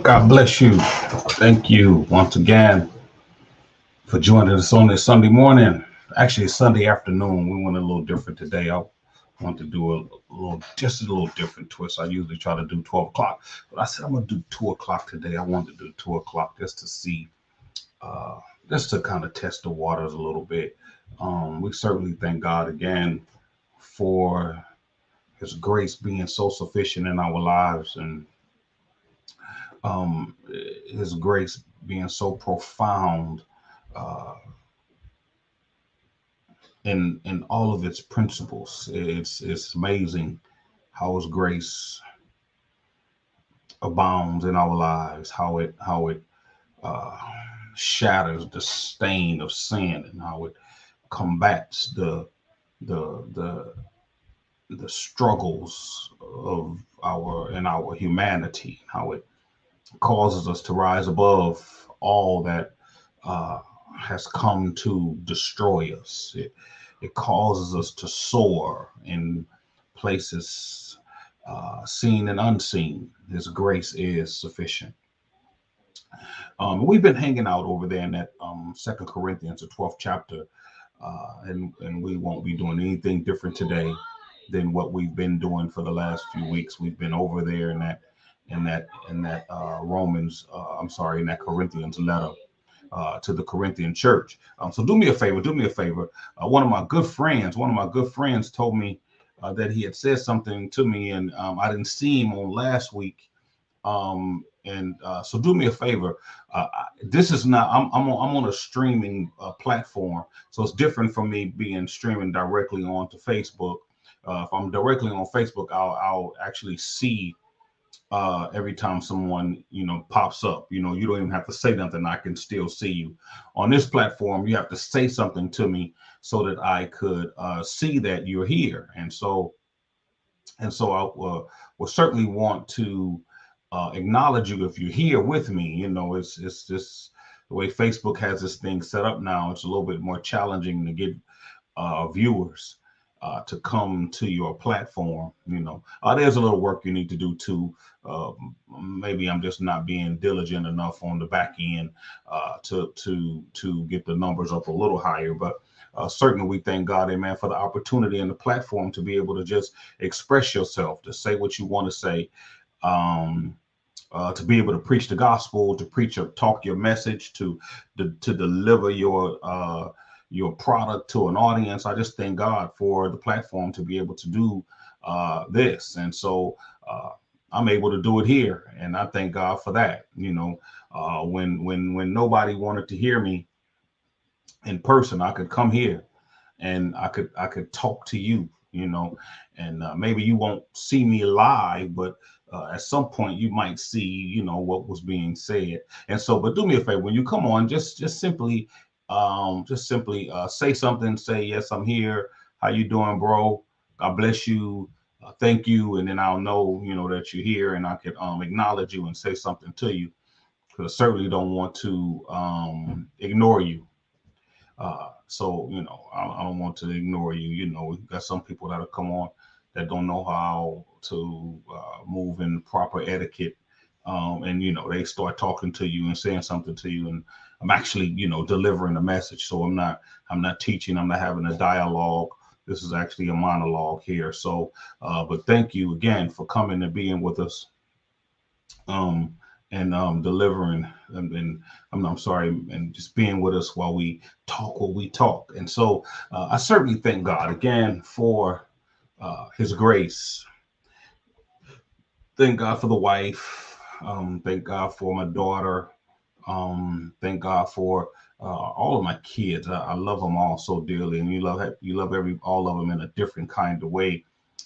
God bless you. Thank you once again for joining us on this Sunday morning. Actually, Sunday afternoon. We went a little different today. I want to do just a little different twist. I usually try to do 12 o'clock, but I said I'm going to do 2 o'clock today. I wanted to do 2 o'clock just to see, uh, just to kind of test the waters a little bit. We certainly thank God again for His grace being so sufficient in our lives, and um, His grace being so profound uh, in all of its principles. It's amazing how His grace abounds in our lives, how it uh, shatters the stain of sin, and how it combats the the struggles of our humanity, how it causes us to rise above all that uh, has come to destroy us. It causes us to soar in places seen and unseen. His grace is sufficient. We've been hanging out over there in that Second Corinthians, the 12th chapter, and we won't be doing anything different today than what we've been doing for the last few weeks. We've been over there in that Romans, I'm sorry, in that Corinthians letter to the Corinthian church. So do me a favor, do me a favor. One of my good friends told me that he had said something to me, and I didn't see him on last week. So do me a favor. This is not. I'm on a streaming platform, so it's different from me being streaming directly onto Facebook. If I'm directly on Facebook, I'll actually see every time someone pops up. You don't even have to say nothing. I can still see you. On this platform, you have to say something to me so that I could see that you're here. And so I will certainly want to acknowledge you if you're here with me. It's just the way Facebook has this thing set up now. It's a little bit more challenging to get viewers to come to your platform. There's a little work you need to do too. Maybe I'm just not being diligent enough on the back end to get the numbers up a little higher, but certainly we thank God, amen, for the opportunity and the platform to be able to just express yourself, to say what you want to say, um, to be able to preach the gospel, to preach or talk your message, to deliver your product to an audience. I just thank God for the platform to be able to do this, and so I'm able to do it here, and I thank God for that. When nobody wanted to hear me in person, I could come here and I could talk to you, and maybe you won't see me live, but at some point you might see, what was being said. And so, but do me a favor, when you come on, just simply say something. Say, yes, I'm here. How you doing, bro? God bless you. Thank you, and then I'll know, that you're here, and I could acknowledge you and say something to you, because I certainly don't want to ignore you. I don't want to ignore you. We got some people that'll come on that don't know how to move in proper etiquette. And they start talking to you and saying something to you, and I'm actually, delivering a message. So I'm not teaching. I'm not having a dialogue. This is actually a monologue here. So, but thank you again for coming and being with us. Um, and delivering and I'm sorry, and just being with us while we talk what we talk. And so I certainly thank God again for His grace. Thank God for the wife. Thank God for my daughter. Thank God for all of my kids. I love them all so dearly, and you love every all of them in a different kind of way,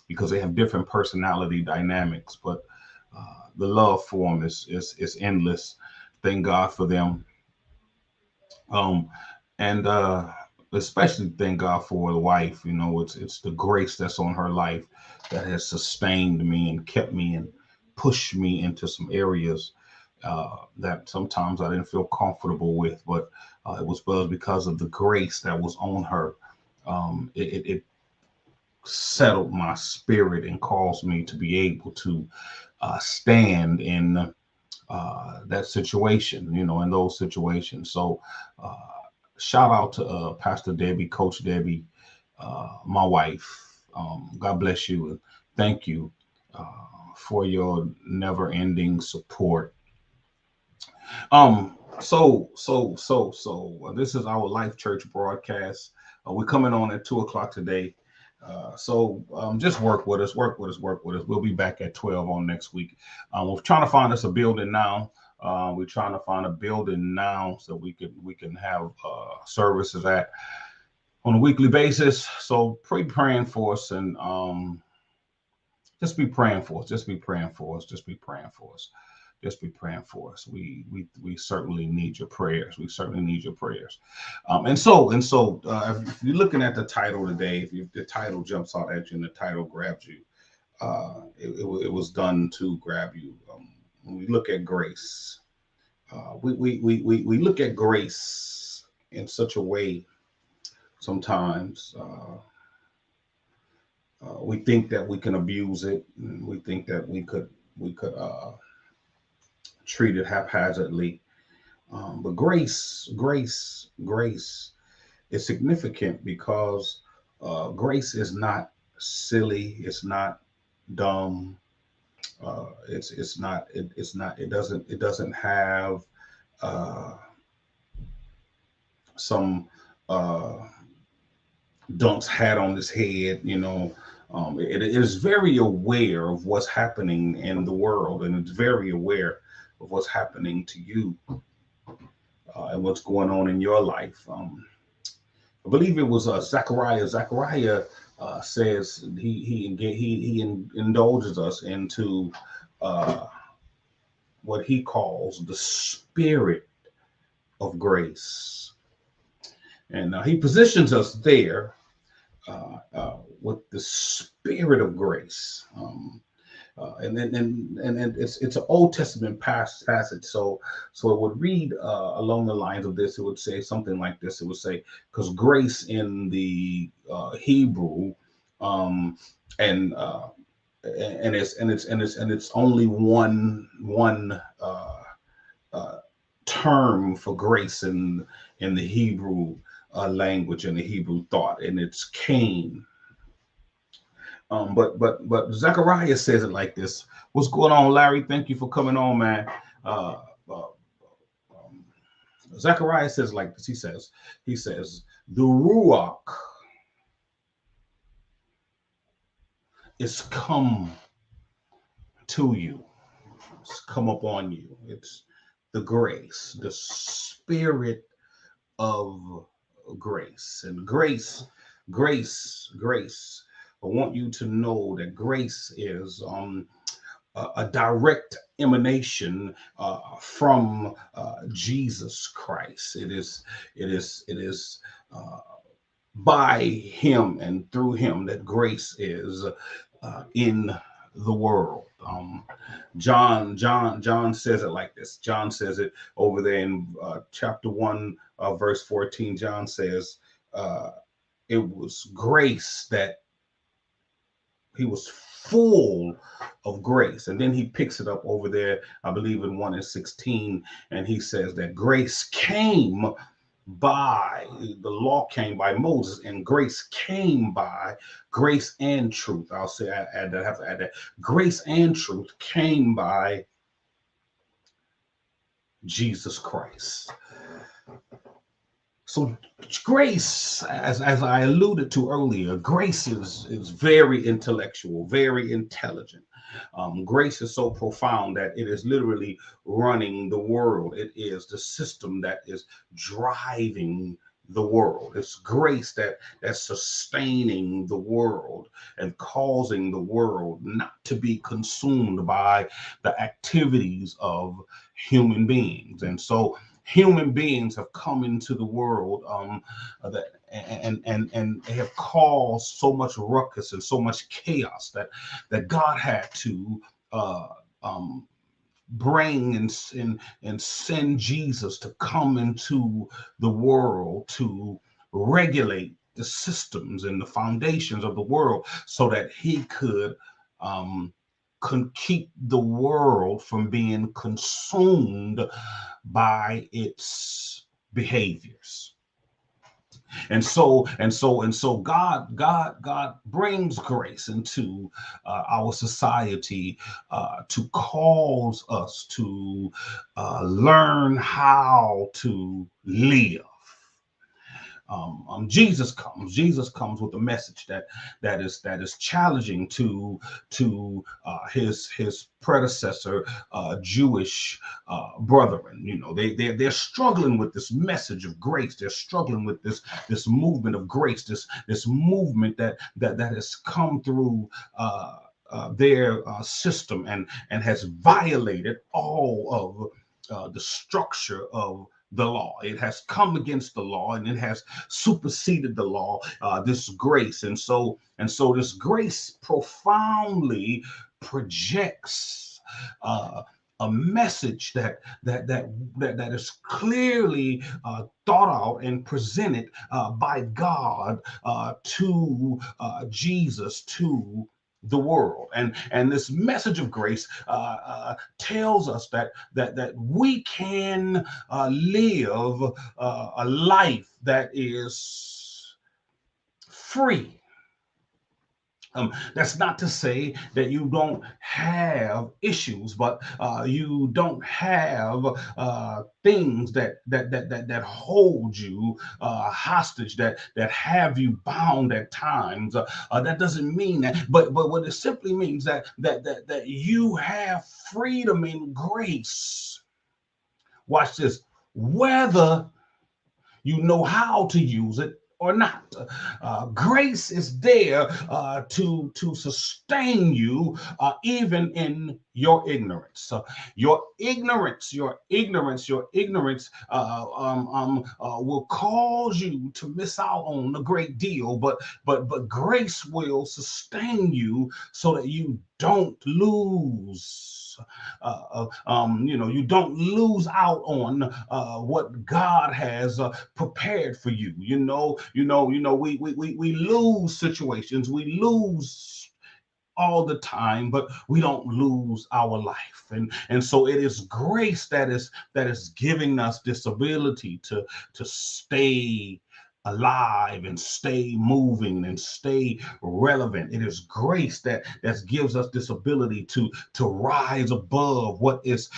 because they have different personality dynamics. But the love for them is endless. Thank God for them. Um, and especially thank God for the wife. It's the grace that's on her life that has sustained me and kept me and pushed me into some areas that sometimes I didn't feel comfortable with, but it was because of the grace that was on her. It settled my spirit and caused me to be able to stand in that situation, in those situations. So shout out to Pastor Debbie, Coach Debbie, my wife. God bless you and thank you for your never-ending support. This is our Life Church broadcast. We're coming on at 2 o'clock today. Just work with us, work with us, work with us. We'll be back at 12 on next week. We're trying to find us a building now. We're trying to find a building now so we can have services at on a weekly basis. So praying for us and just be praying for us. Just be praying for us. Just be praying for us. Just be praying for us. We certainly need your prayers. We certainly need your prayers. If you're looking at the title today, if the title jumps out at you and the title grabs you, it was done to grab you. When we look at grace, we look at grace in such a way sometimes. We think that we can abuse it. And we think that we could treat it haphazardly. But grace is significant because grace is not silly. It's not dumb. It doesn't have some dunk's hat on his head. It is very aware of what's happening in the world, and it's very aware of what's happening to you and what's going on in your life. I believe it was Zechariah. Zechariah says he indulges us into what he calls the spirit of grace, and he positions us there with the spirit of grace. And it's an Old Testament passage. So it would read along the lines of this. It would say something like this. It would say, because grace in the Hebrew, and it's only one term for grace in the Hebrew language and the Hebrew thought, and it's Cain. But Zechariah says it like this. What's going on, Larry? Thank you for coming on, man. Zechariah says like this. He says, the Ruach is come to you. It's come upon you. It's the grace, the spirit of grace. And grace. I want you to know that grace is a direct emanation from Jesus Christ. It is by him and through him that grace is in the world. John says it like this. John says it over there in chapter 1, verse 14. John says it was grace that he was full of grace. And then he picks it up over there, I believe in 1:16, and he says that grace came by, the law came by Moses, and grace came by grace and truth. I'll say, I have to add that. Grace and truth came by Jesus Christ. So grace, as I alluded to earlier, grace is very intellectual, very intelligent. Grace is so profound that it is literally running the world. It is the system that is driving the world. It's grace that's sustaining the world and causing the world not to be consumed by the activities of human beings. And so human beings have come into the world and they have caused so much ruckus and so much chaos that God had to bring and send Jesus to come into the world to regulate the systems and the foundations of the world so that he could keep the world from being consumed by its behaviors. And so God brings grace into our society to cause us to learn how to live. Jesus comes with a message that is challenging to his predecessor, Jewish brethren. They're struggling with this message of grace. They're struggling with this movement of grace. This movement that has come through their system and has violated all of the structure of the law. It has come against the law and it has superseded the law. This grace, and so this grace profoundly projects a message that is clearly thought out and presented by God to Jesus, to the world. And this message of grace tells us that we can live a life that is free. That's not to say that you don't have issues, but you don't have things that hold you hostage, that have you bound at times. That doesn't mean that, but what it simply means that you have freedom in grace. Watch this. Whether you know how to use it or not. Grace is there to sustain you even in your ignorance. Your ignorance will cause you to miss out on a great deal, but grace will sustain you so that you don't lose. You don't lose out on what God has prepared for you. We lose situations, we lose all the time, but we don't lose our life. And so it is grace that is giving us this ability to stay alive and stay moving and stay relevant. It is grace that gives us this ability to rise above what is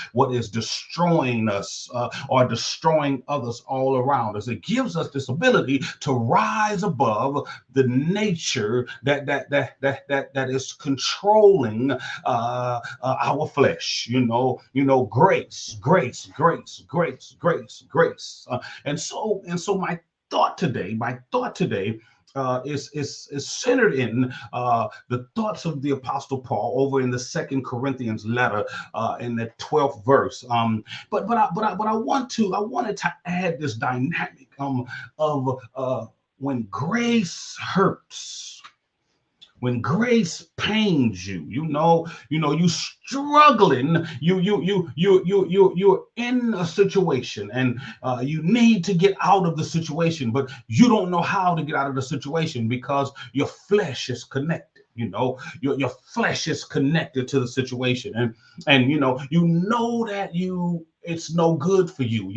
destroying us or destroying others all around us. It gives us this ability to rise above the nature that is controlling our flesh. Grace. And so my thought today is centered in the thoughts of the Apostle Paul over in the Second Corinthians letter in the 12th verse. But I wanted to add this dynamic of when grace hurts. When grace pains you, you struggling, you're in a situation and you need to get out of the situation, but you don't know how to get out of the situation because your flesh is connected. Your flesh is connected to the situation, and that it's no good for you.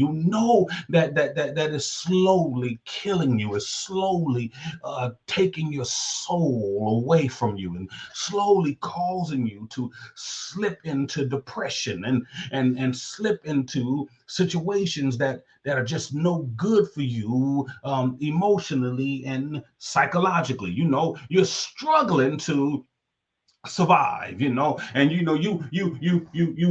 That is slowly killing you. Is slowly taking your soul away from you and slowly causing you to slip into depression and slip into situations that are just no good for you emotionally and psychologically. You're struggling to survive, and you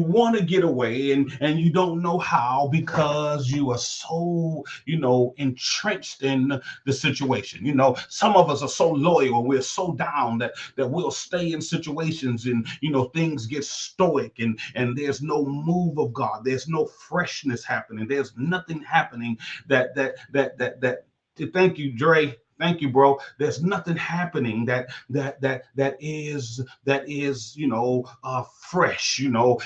want to get away, and you don't know how because you are so entrenched in the situation. Some of us are so loyal and we're so down that we'll stay in situations, and things get stoic, and there's no move of God, there's no freshness happening, there's nothing happening that thank you, Dre. Thank you, bro. There's nothing happening that is fresh.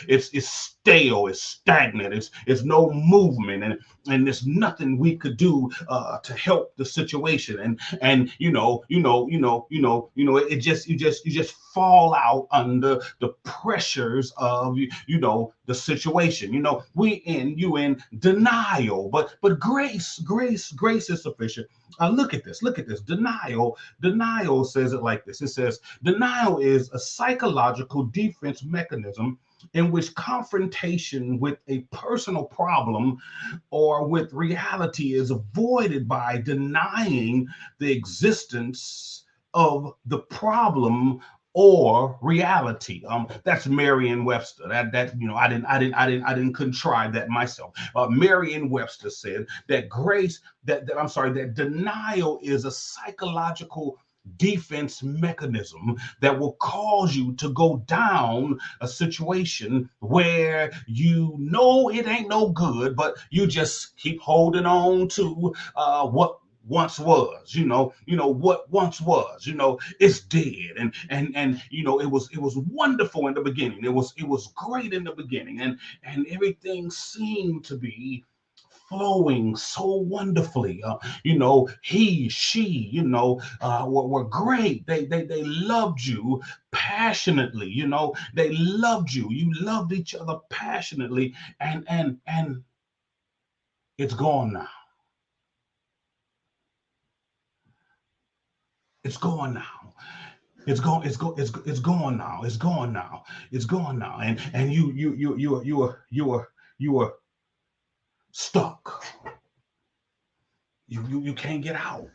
It's stale. It's stagnant. It's no movement, and there's nothing we could do to help the situation. And it just you just fall out under the pressures of the situation. You in denial, but grace is sufficient. Look at this. Denial says it like this. It says denial is a psychological defense mechanism in which confrontation with a personal problem or with reality is avoided by denying the existence of the problem or reality. That's Merriam-Webster. I didn't contrive that myself. Merriam-Webster said that that denial is a psychological defense mechanism that will cause you to go down a situation where it ain't no good, but you just keep holding on to what once was. What once was. It's dead, and it was wonderful in the beginning. It was great in the beginning, and everything seemed to be flowing so wonderfully. He, she, were great. They loved you passionately. They loved you. You loved each other passionately, and it's gone now. It's gone now. It's gone now. It's gone now. It's gone now. And you are stuck. You can't get out.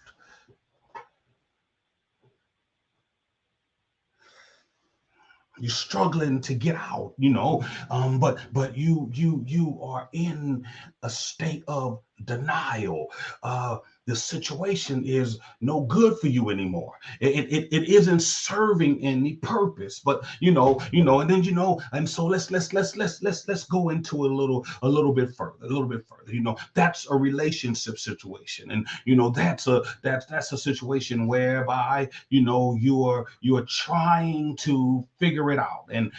You're struggling to get out, but you are in a state of denial. The situation is no good for you anymore. It isn't serving any purpose. But and then and so let's go into a little bit further. That's a relationship situation, and that's a situation whereby you're trying to figure it out, and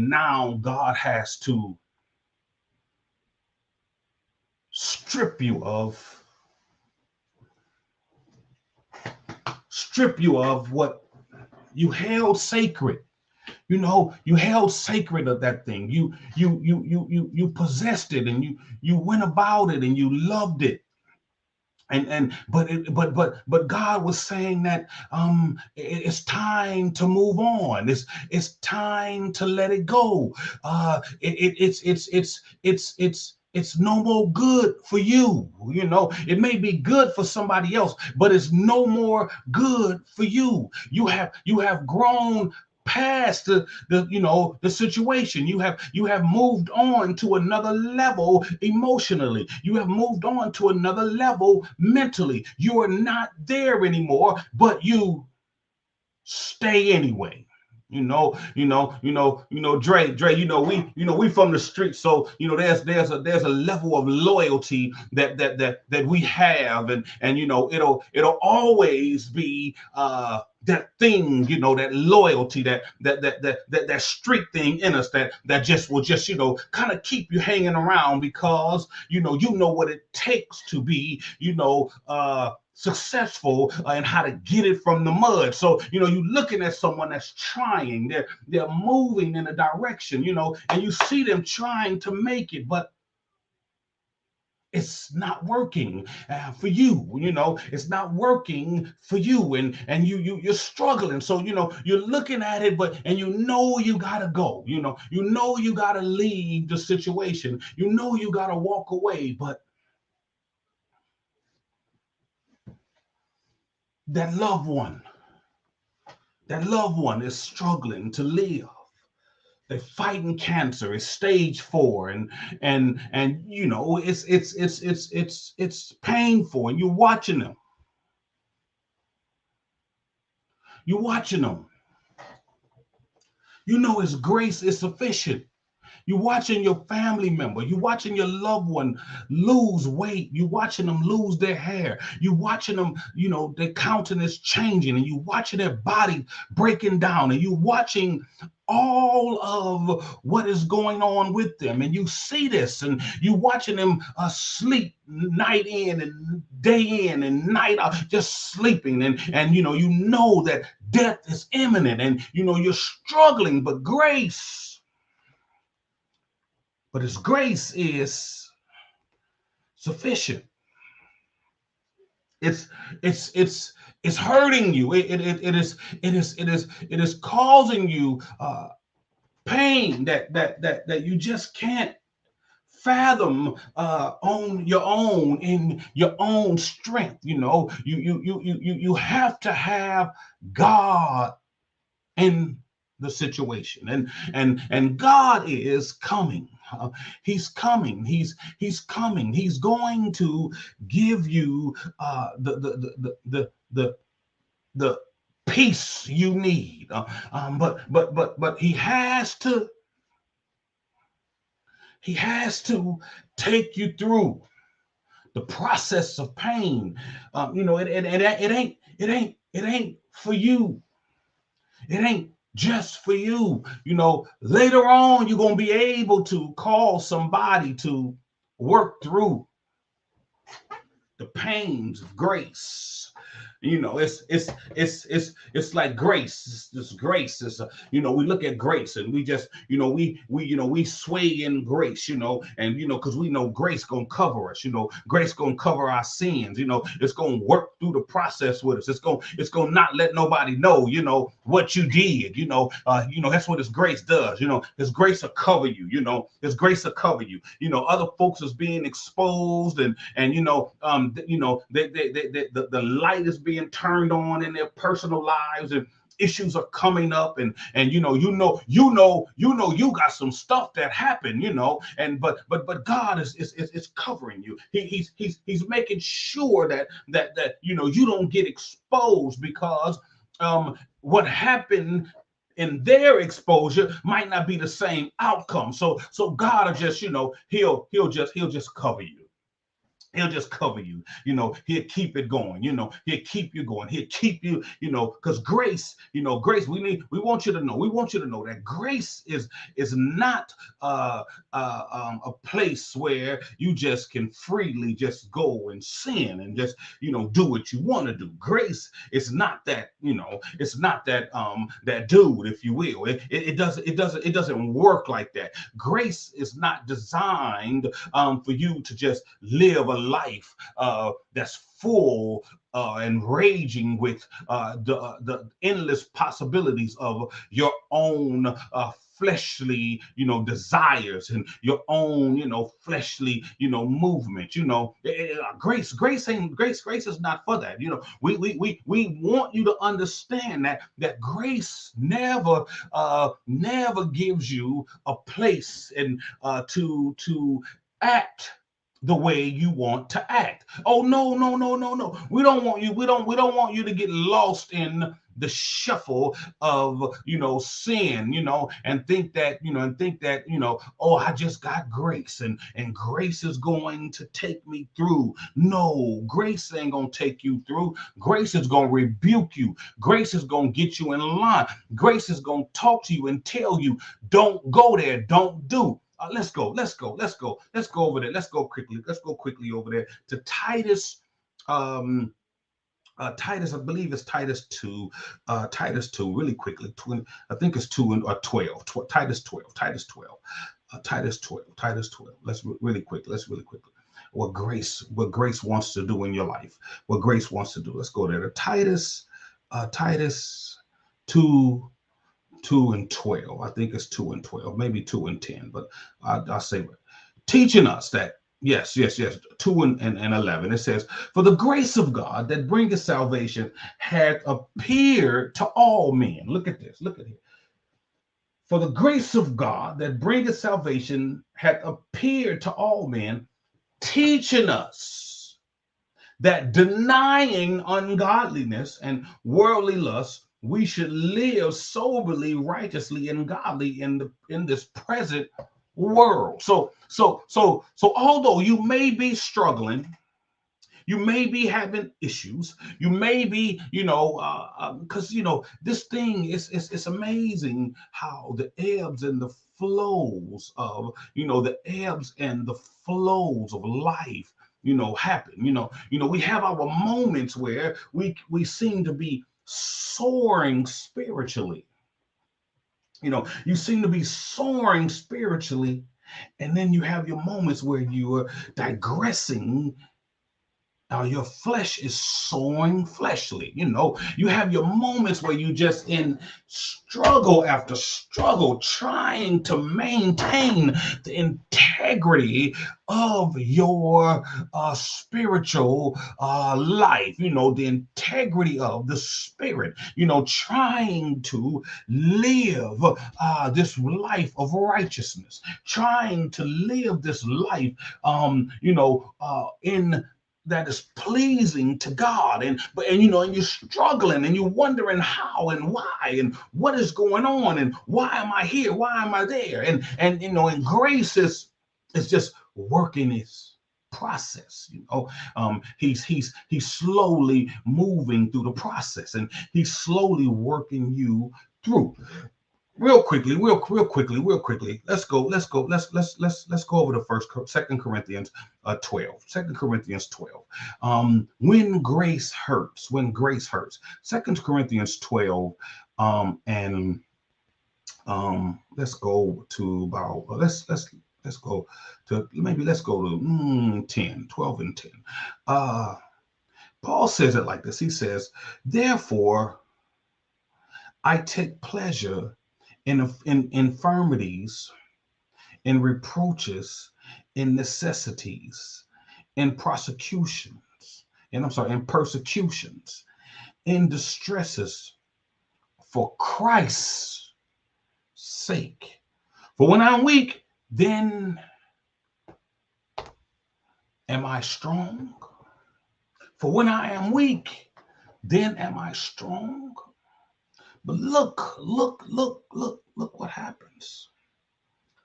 now God has to strip you of what you held sacred. You held sacred of that thing. You possessed it, and you went about it, and you loved it. But God was saying that it's time to move on. It's time to let it go. It's no more good for you. It may be good for somebody else, but it's no more good for you. You have grown past the situation. You have moved on to another level emotionally. You have moved on to another level mentally. You are not there anymore, but you stay anyway. Dre, we from the street, so there's a level of loyalty that we have, and it'll always be that thing, that loyalty, that street thing in us that just will just kind of keep you hanging around, because you know what it takes to be successful, and how to get it from the mud. So you're looking at someone that's trying, they're moving in a direction, and you see them trying to make it, but it's not working for you. It's not working for you, and you're struggling. So you're looking at it, and you gotta go. You gotta leave the situation. You gotta walk away, but that loved one is struggling to live. They're fighting cancer. It's stage 4, and it's painful, and you're watching them. His grace is sufficient. You're watching your family member. You're watching your loved one lose weight. You're watching them lose their hair. You're watching them, their countenance changing, and you're watching their body breaking down, and you're watching all of what is going on with them. And you see this, and you watching them sleep night in and day in and night out, just sleeping. And you know that death is imminent, and you're struggling, but His grace is sufficient. It's hurting you. It is causing you pain that you just can't fathom on your own, in your own strength. You have to have God in the situation, and God is coming. He's coming. He's coming. He's going to give you the peace you need. But he has to take you through the process of pain. It ain't for you. It ain't just for you. Later on, you're going to be able to call somebody to work through the pains of grace. It's like grace. This grace is we look at grace, and we just we sway in grace, and because we know grace gonna cover us. Grace gonna cover our sins. It's gonna work through the process with us. It's gonna not let nobody know what you did. That's what His grace does. His grace will cover you. His grace will cover you. Other folks is being exposed, and the light is being turned on in their personal lives, and issues are coming up, and you got some stuff that happened, and but God is covering you. He's making sure that you don't get exposed, because what happened in their exposure might not be the same outcome. So God will just he'll just cover you. He'll just cover you. He'll keep it going. He'll keep you going. He'll keep you, because grace, we want you to know that grace is not a place where you just can freely just go and sin and just, do what you want to do. Grace is not that, it's not that that dude, if you will. It doesn't work like that. Grace is not designed for you to just live a life that's full and raging with the endless possibilities of your own fleshly desires, and your own fleshly movement. Grace is not for that. We want you to understand that grace never gives you a place and to act the way you want to act. Oh, no. We don't want you to get lost in the shuffle of sin, and think that oh, I just got grace, and grace is going to take me through. No, grace ain't gonna take you through. Grace is gonna rebuke you. Grace is gonna get you in line. Grace is gonna talk to you and tell you, don't go there, don't do. Let's go over there. Let's go quickly over there to Titus. Titus, I believe it's Titus 2. Titus 2, really quickly. I think it's 2 and 12. Titus 12. Titus 12. Titus 12. Let's really quickly. What grace wants to do in your life. What grace wants to do. Let's go there to Titus 2. 2 and 12. I think it's 2 and 12, maybe 2 and 10, but I'll say teaching us that, yes, 2 and 11. It says, for the grace of God that bringeth salvation hath appeared to all men. Look at this. Look at it. For the grace of God that bringeth salvation hath appeared to all men, teaching us that denying ungodliness and worldly lust, we should live soberly, righteously, and godly in this present world. So although you may be struggling, you may be having issues. You may be, because this thing is amazing how the ebbs and the flows of, the ebbs and the flows of life, happen. We have our moments where we seem to be soaring spiritually. You seem to be soaring spiritually, and then you have your moments where you are digressing. Your flesh is soaring fleshly. You have your moments where you just in struggle after struggle, trying to maintain the integrity of your spiritual life, the integrity of the spirit, trying to live this life of righteousness, trying to live this life, in that is pleasing to God. And you're struggling and you're wondering how and why and what is going on and why am I here? Why am I there? And grace is just working its process. He's slowly moving through the process, and he's slowly working you through. Real quickly. Let's go over the Second Corinthians 12. 2 Corinthians 12. When grace hurts, Second Corinthians 12. And let's go to about let's go to maybe let's go to 10, 12 and 10. Paul says it like this. He says, therefore, I take pleasure in infirmities, in reproaches, in necessities, in prosecutions, in persecutions, in distresses, for Christ's sake. For when I'm weak, then am I strong. For when I am weak, then am I strong. But look what happens.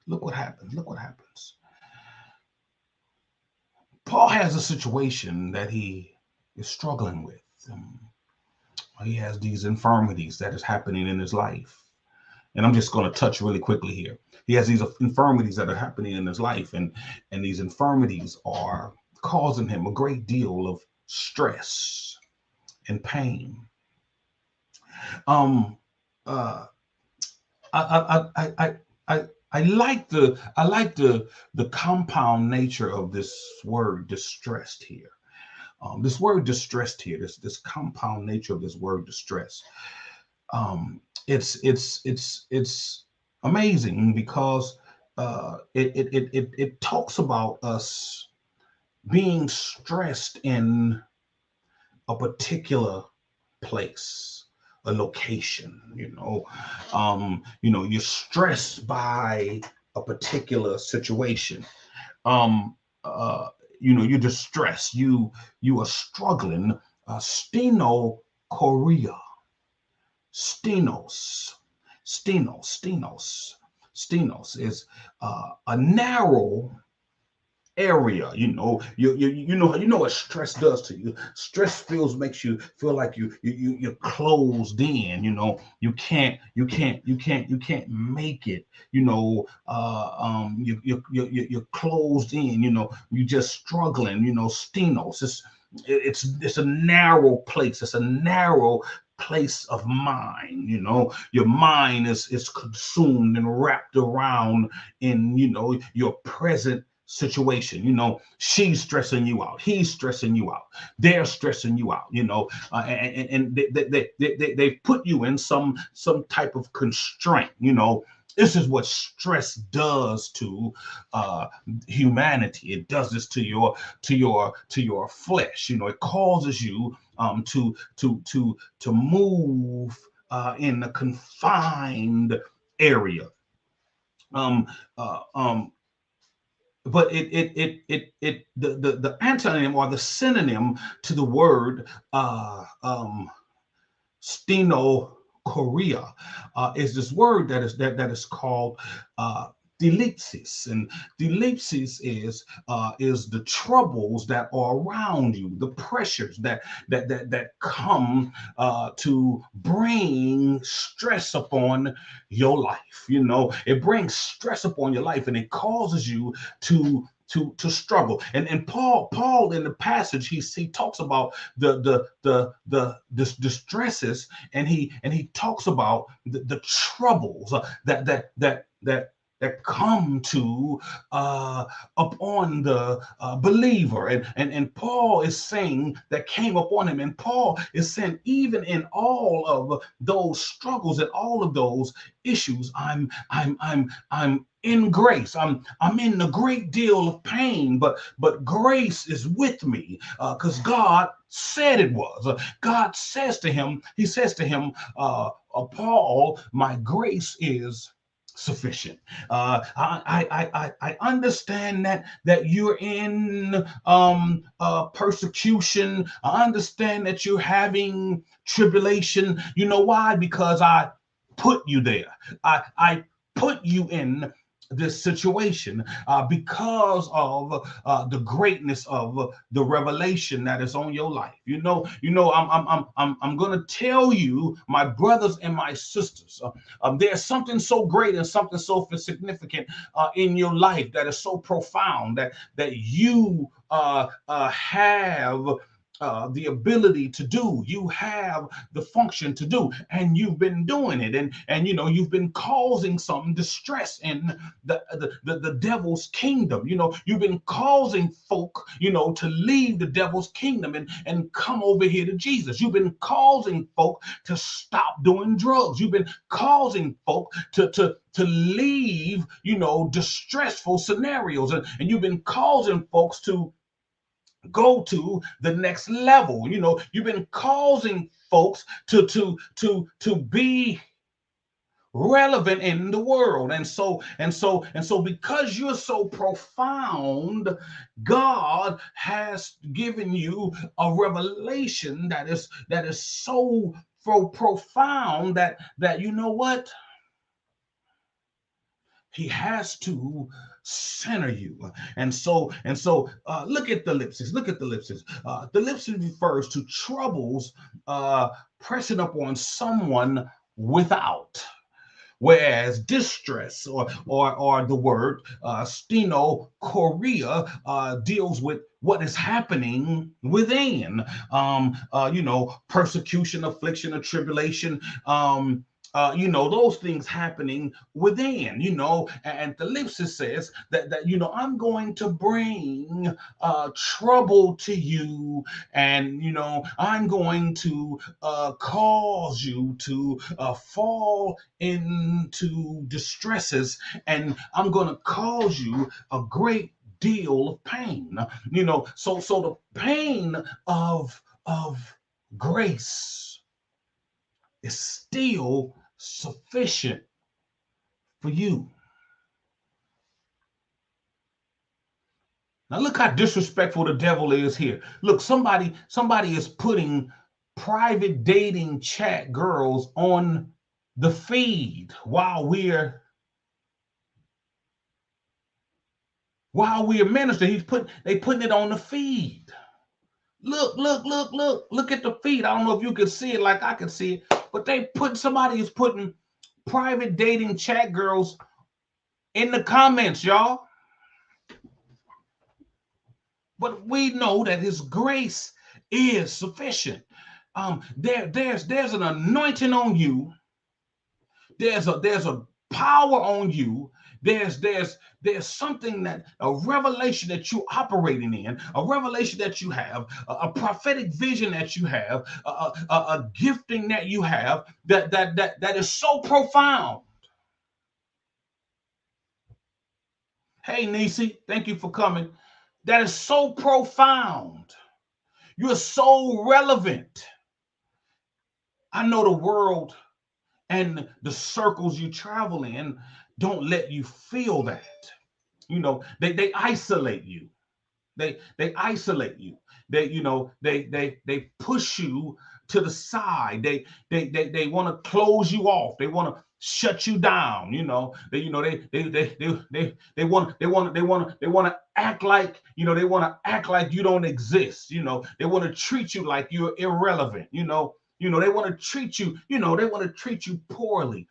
Look what happens. Paul has a situation that he is struggling with. He has these infirmities that is happening in his life. And I'm just going to touch really quickly here. He has these infirmities that are happening in his life, and these infirmities are causing him a great deal of stress and pain. Uh, I like the compound nature of this word distressed here. This word distressed here, this compound nature of this word distress. It's amazing because it talks about us being stressed in a particular place, a location. You're stressed by a particular situation. um you're distressed, you are struggling. Stenochoria. stenos stenos is a narrow area. You know what stress does to you. Stress makes you feel like you're closed in. You can't make it. You're closed in. You're just struggling. Stenos, it's a narrow place. It's a narrow place of mind. Your mind is consumed and wrapped around in your present situation. She's stressing you out, he's stressing you out, they're stressing you out. And they put you in some type of constraint. This is what stress does to humanity. It does this to your flesh. It causes you to move in a confined area. um uh, um but the antonym or the synonym to the word stenochoria is this word that is called Delipsis, and delipsis is the troubles that are around you, the pressures that come to bring stress upon your life. You know, it brings stress upon your life, and it causes you to struggle. And Paul in the passage, he talks about the stresses, and he talks about the troubles that come to upon the believer, and Paul is saying that came upon him, and Paul is saying even in all of those struggles and all of those issues, I'm in grace. I'm in a great deal of pain, but grace is with me because God said it was. God says to him, he says to him, Paul, my grace is sufficient. I understand that you're in persecution. I understand that you're having tribulation. You know why? Because I put you there. I put you in this situation because of the greatness of the revelation that is on your life. I'm going to tell you, my brothers and my sisters, there's something so great and something so significant in your life that is so profound that you have the ability to do. You have the function to do, and you've been doing it, and you've been causing some distress in the devil's kingdom. You've been causing folk to leave the devil's kingdom and come over here to Jesus. You've been causing folk to stop doing drugs. You've been causing folk to leave distressful scenarios, and you've been causing folks to go to the next level. You've been causing folks to be relevant in the world. And so because you're so profound, God has given you a revelation that is so profound that you know what? He has to center you. And so look at the ellipsis. Look at the ellipsis. The ellipsis refers to troubles pressing upon someone without. Whereas distress or the word steno chorea deals with what is happening within, persecution, affliction, or tribulation, those things happening within, and the ellipsis says that I'm going to bring trouble to you, and I'm going to cause you to fall into distresses, and I'm going to cause you a great deal of pain. So the pain of grace is still sufficient for you. Now look how disrespectful the devil is here. Look, somebody is putting private dating chat girls on the feed while we're ministering. They putting it on the feed. Look at the feed. I don't know if you can see it like I can see it, but somebody is putting private dating chat girls in the comments, y'all. But we know that his grace is sufficient. There's an anointing on you. There's a power on you. There's something, that a revelation that you're operating in, a revelation that you have, a prophetic vision that you have, a gifting that you have that is so profound. Hey, Nisi, thank you for coming. That is so profound. You're so relevant. I know the world and the circles you travel in don't let you feel that. They isolate you. they isolate you. They, you know, they push you to the side. They want to close you off. They want to shut you down. They want to act like, they want to act like you don't exist. They want to treat you like you're irrelevant. They want to treat you, they want to treat you poorly.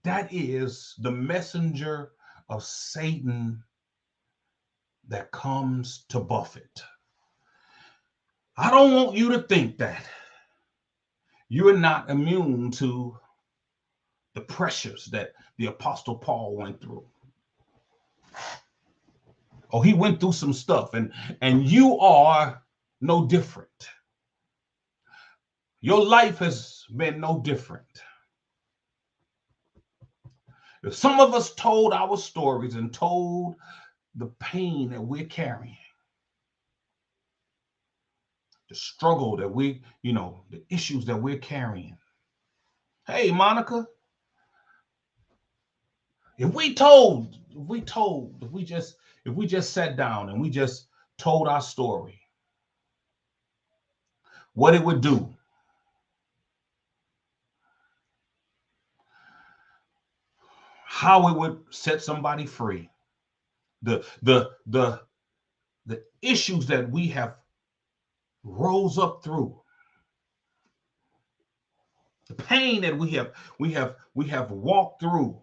That is the messenger of Satan that comes to buffet. I don't want you to think that you're not immune to the pressures that the Apostle Paul went through. Oh, he went through some stuff, and you are no different. Your life has been no different. If some of us told our stories and told the pain that we're carrying, the struggle that we, the issues that we're carrying. Hey, Monica, if we just sat down and we just told our story, what it would do, how it would set somebody free, the issues that we have rose up through, the pain that we have walked through,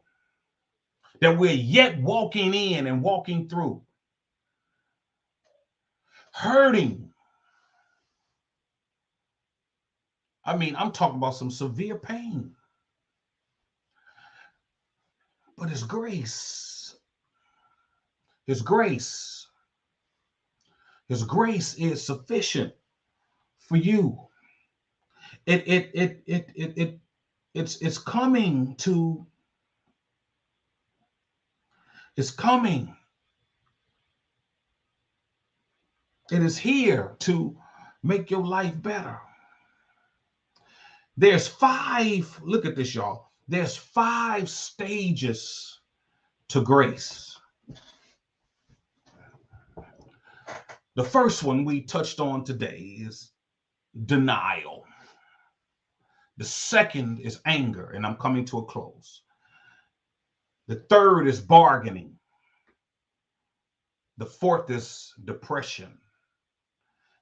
that we're yet walking in and walking through, hurting. I mean, I'm talking about some severe pain. But His grace is sufficient for you. It's coming. It is here to make your life better. There's 5, look at this, y'all. There's 5 stages to grace. The first one we touched on today is denial. The second is anger, and I'm coming to a close. The third is bargaining. The fourth is depression.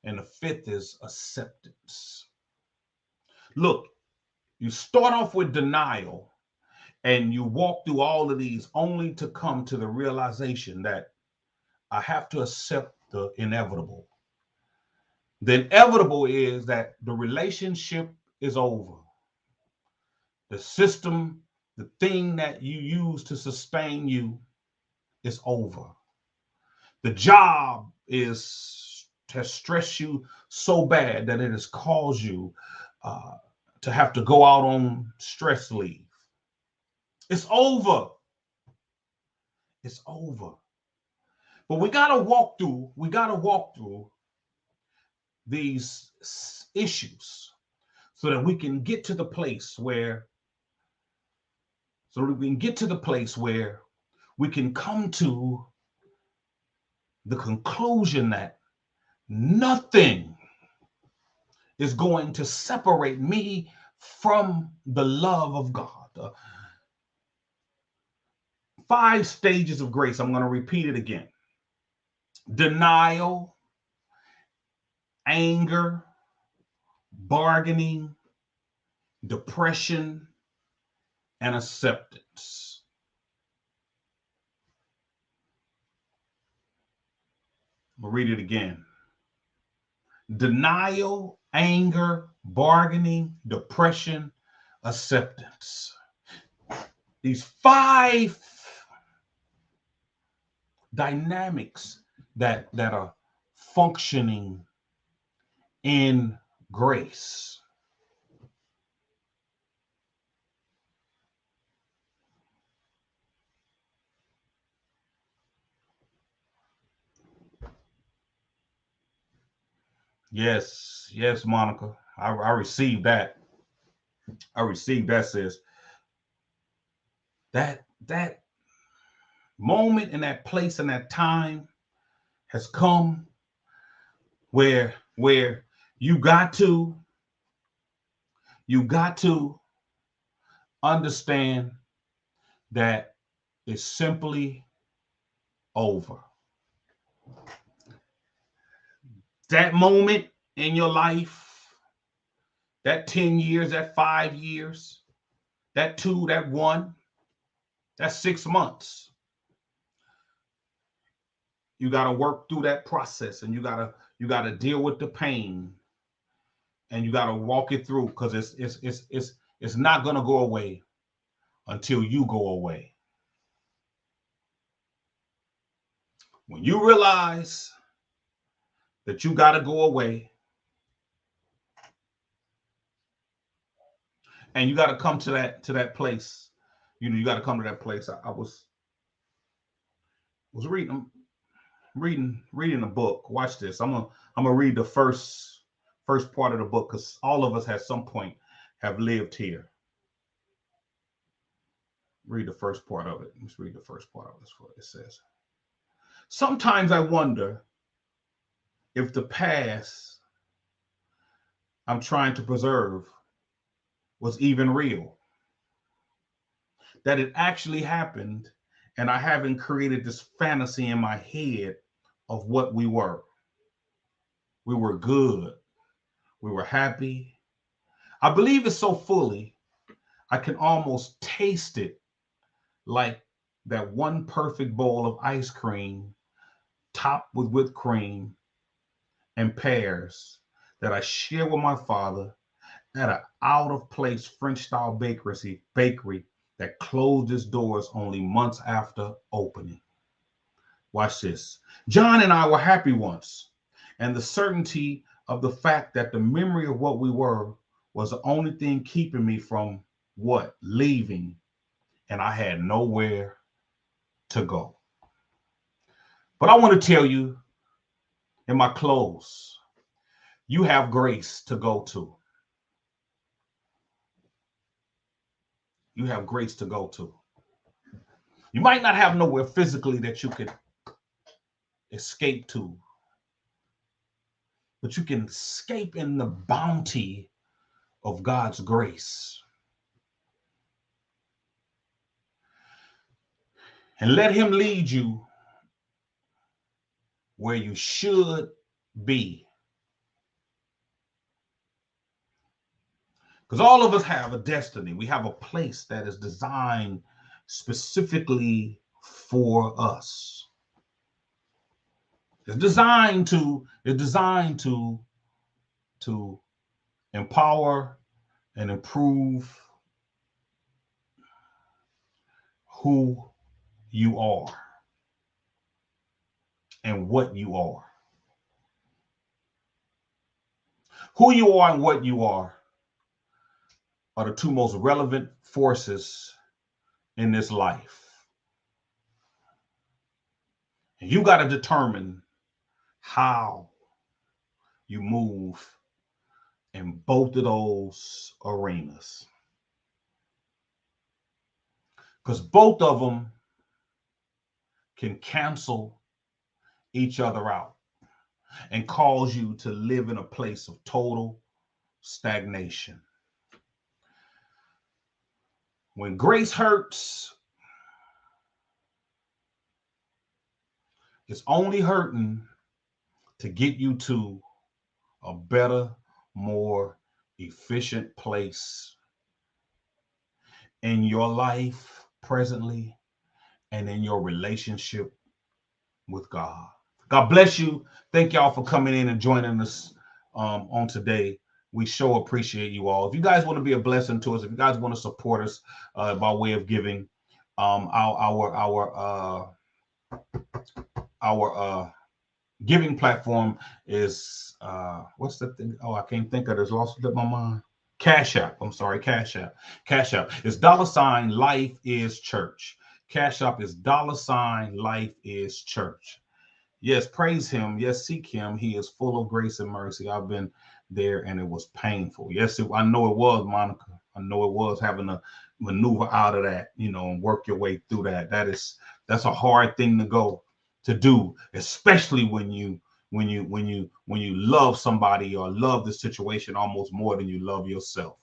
And the fifth is acceptance. Look, you start off with denial and you walk through all of these only to come to the realization that I have to accept the inevitable. The inevitable is that the relationship is over. The system, the thing that you use to sustain you is over. The job has stressed you so bad that it has caused you to have to go out on stress leave. It's over. It's over. But we got to walk through these issues so that we can get to the place where we can come to the conclusion that nothing is going to separate me from the love of God. 5 stages of grace. I'm going to repeat it again. Denial, anger, bargaining, depression, and acceptance. I'll read it again. Denial, anger, bargaining, depression, acceptance. These 5 dynamics that are functioning in grace. Yes, Monica. I received that. Sis. That moment and that place and that time has come where you got to understand that it's simply over. That moment in your life, that 10 years, that 5 years, that 2, that 1, that 6 months, you got to work through that process, and you got to deal with the pain, and you got to walk it through, because it's not going to go away until you go away. When you realize that you got to go away, and you got to come to that place, you got to come to that place. I was reading a book. Watch this. I'm gonna read the first part of the book, because all of us at some point have lived here. Read the first part of it. Let's read the first part of this. What it says. Sometimes I wonder if the past I'm trying to preserve was even real, that it actually happened, and I haven't created this fantasy in my head of what we were. We were good. We were happy. I believe it so fully, I can almost taste it, like that one perfect bowl of ice cream topped with whipped cream and pears that I share with my father at an out-of-place French-style bakery that closed its doors only months after opening. Watch this. John and I were happy once, and the certainty of the fact that the memory of what we were was the only thing keeping me from what? Leaving, and I had nowhere to go. But I want to tell you in my close, you have grace to go to. You have grace to go to. You might not have nowhere physically that you could escape to, but you can escape in the bounty of God's grace. And let him lead you where you should be. Because all of us have a destiny. We have a place that is designed specifically for us. It's designed to empower and improve who you are and what you are. Who you are and what you are the two most relevant forces in this life. And you got to determine how you move in both of those arenas. Because both of them can cancel each other out and cause you to live in a place of total stagnation. When grace hurts, it's only hurting to get you to a better, more efficient place in your life presently and in your relationship with God. God bless you. Thank y'all for coming in and joining us on today. We sure appreciate you all. If you guys want to be a blessing to us, if you guys want to support us by way of giving, our giving platform is what's the thing? Oh, I can't think of it. It's lost my mind. Cash App. I'm sorry, Cash App. Cash App is $ Life is Church. Cash App is $ Life is Church. Yes, praise him. Yes, seek him. He is full of grace and mercy. I've been there and it was painful. Yes, I know it was, Monica. I know it was, having to maneuver out of that, and work your way through that. That's a hard thing to go to do, especially when you love somebody or love the situation almost more than you love yourself.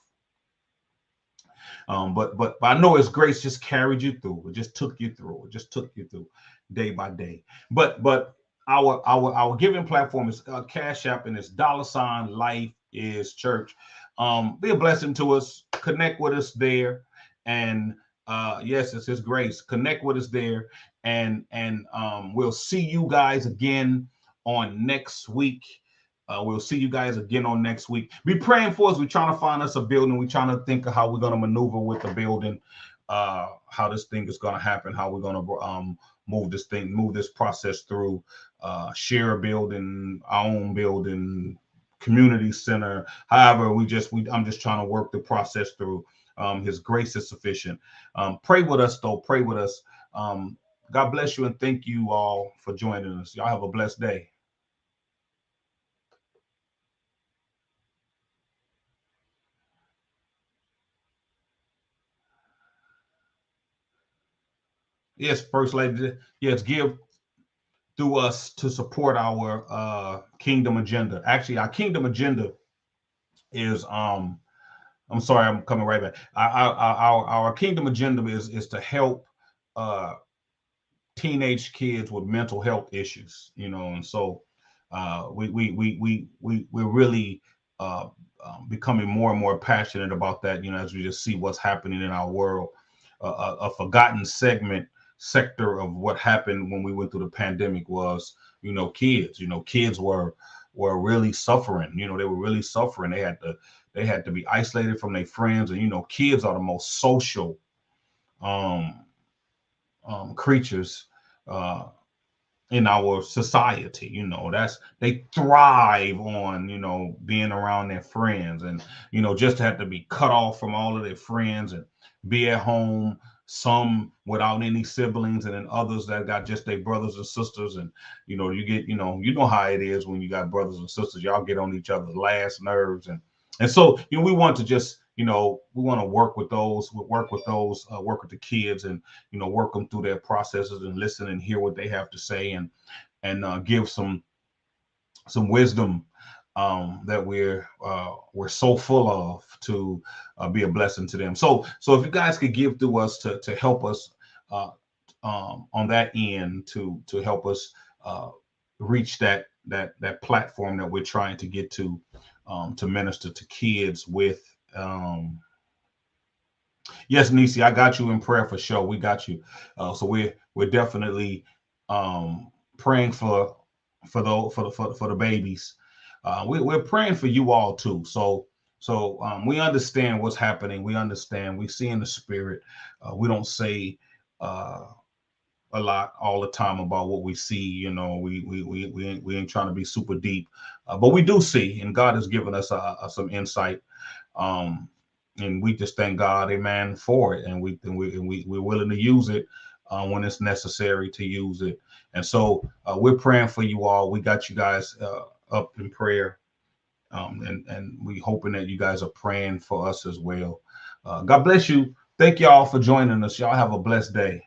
But I know His grace just carried you through. It just took you through. It just took you through day by day. But our giving platform is Cash App, and it's $ Life is Church. Be a blessing to us. Connect with us there, and yes, it's His grace. Connect with us there, and we'll see you guys again on next week. We'll see you guys again on next week. Be praying for us. We're trying to find us a building. We're trying to think of how we're going to maneuver with the building, how this thing is going to happen, how we're going to move this process through, share a building, our own building, community center. However, I'm just trying to work the process through. His grace is sufficient. Pray with us, though. Pray with us. God bless you, and thank you all for joining us. Y'all have a blessed day. Yes, First Lady. Yes, give through us to support our kingdom agenda. Actually, our kingdom agenda is I'm sorry, I'm coming right back. Our kingdom agenda is to help teenage kids with mental health issues, and so we're really becoming more and more passionate about that, as we just see what's happening in our world. A forgotten sector of what happened when we went through the pandemic was, kids. Kids were really suffering. They were really suffering. They had to be isolated from their friends, and kids are the most social creatures in our society. They thrive on being around their friends, and just have to be cut off from all of their friends and be at home, some without any siblings, and then others that got just their brothers and sisters. And you get how it is when you got brothers and sisters. Y'all get on each other's last nerves, and so we want to just we want to work with the kids, and work them through their processes, and listen and hear what they have to say, and give some wisdom that we're so full of, to be a blessing to them. So if you guys could give through us to help us on that end, to help us reach that platform that we're trying to get to minister to kids with. Yes, Nisi, I got you in prayer for sure. We got you. So we're definitely praying for the babies. We're praying for you all too. So we understand what's happening. We understand. We see in the spirit. We don't say a lot all the time about what we see. We ain't trying to be super deep, but we do see, and God has given us some insight. And we just thank God, amen, for it. And we're willing to use it when it's necessary to use it. And so we're praying for you all. We got you guys up in prayer. And we hoping that you guys are praying for us as well. God bless you. Thank y'all for joining us. Y'all have a blessed day.